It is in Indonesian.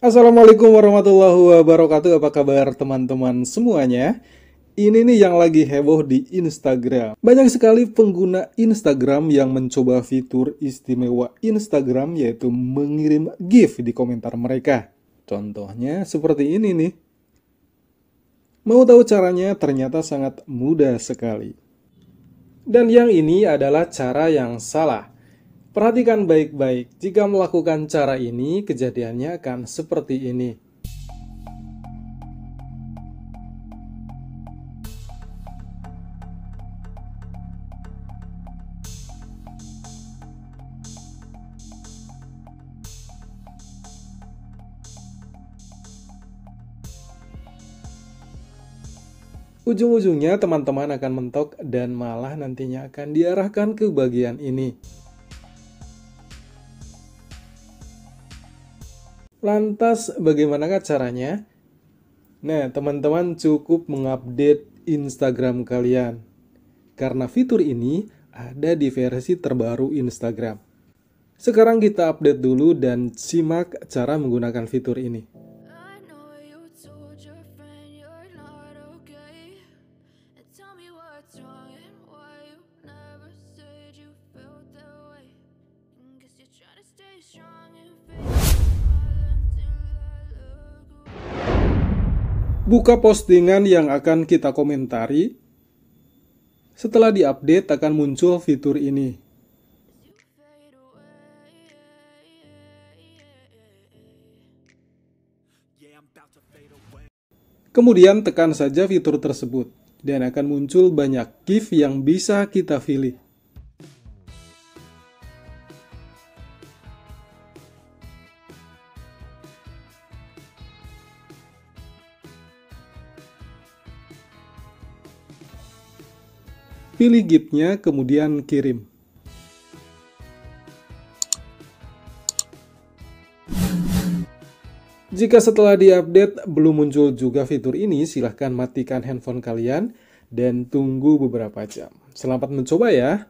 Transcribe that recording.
Assalamualaikum warahmatullahi wabarakatuh. Apa kabar teman-teman semuanya? Ini nih yang lagi heboh di Instagram. Banyak sekali pengguna Instagram yang mencoba fitur istimewa Instagram, yaitu mengirim GIF di komentar mereka. Contohnya seperti ini nih. Mau tahu caranya? Ternyata sangat mudah sekali. Dan yang ini adalah cara yang salah. Perhatikan baik-baik, jika melakukan cara ini, kejadiannya akan seperti ini. Ujung-ujungnya teman-teman akan mentok dan malah nantinya akan diarahkan ke bagian ini. Lantas bagaimanakah caranya? Nah, teman-teman cukup mengupdate Instagram kalian. Karena fitur ini ada di versi terbaru Instagram. Sekarang kita update dulu dan simak cara menggunakan fitur ini. Buka postingan yang akan kita komentari. Setelah diupdate akan muncul fitur ini. Kemudian tekan saja fitur tersebut dan akan muncul banyak GIF yang bisa kita pilih. Pilih GIF-nya, kemudian kirim. Jika setelah diupdate belum muncul juga fitur ini, silahkan matikan handphone kalian dan tunggu beberapa jam. Selamat mencoba ya!